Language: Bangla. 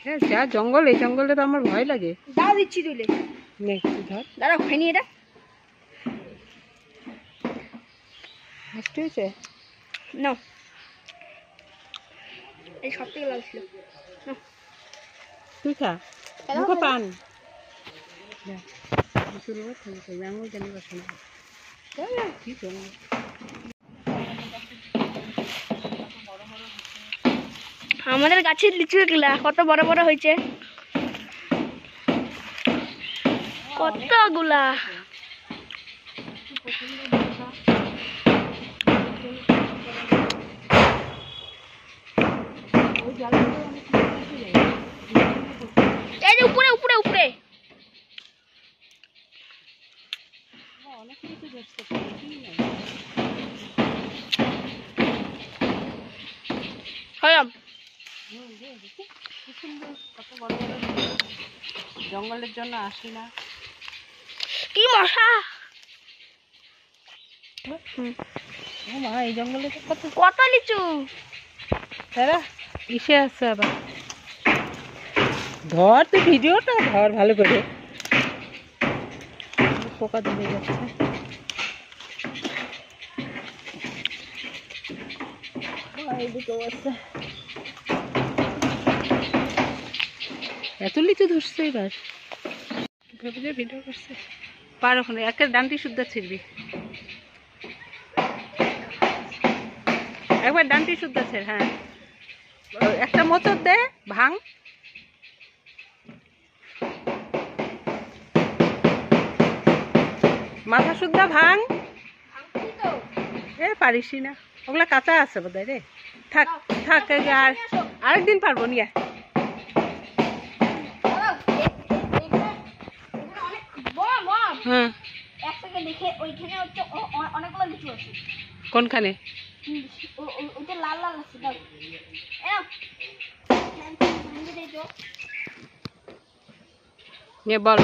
হ্যাঁ যা জঙ্গল, এই জঙ্গলে তো আমার ভয় লাগে। দাও দিচ্ছি তুলে। নে ধর। দাঁড়াও খাইনি এটা। মিষ্টি হয়েছে? না এই সব থেকে লাল ছিল। তুই খা, মুখে পান। জঙ্গল জানি বসে না, কি জঙ্গল। আমাদের গাছের লিচু গুলা কত বড় বড় হয়েছে, কতগুলা। এই যে উপরে উপরে উপরে অনেক কিছু দেখতে কত বড় বড় জঙ্গলের জন্য আসি না। কি মশা! মা এই জঙ্গলে কত কত লিচু। তারা ইসে আছে আবার। ধর তুই ভিডিওটা ধর ভালো করে, পোকা ধরে যাচ্ছে। এত লিচু ধরছে এবার, ভেবে ভিডিও করছে। পার ওখানে একটা ডান্টি শুদ্ধ ছিড়বি, একবার ডান্টি শুদ্ধ ছেড়। হ্যাঁ একটা মোচর দে, ভাঙ। মাথা শুদ্ধ ভাঙ। এ পারিসই না, ওগুলা কাঁচা আছে বোধ হয় রে। থাক থাক, আর আরেকদিন পারবো নিয়ে। হ্যাঁ কোনখানে? লাল লাল আছে বল।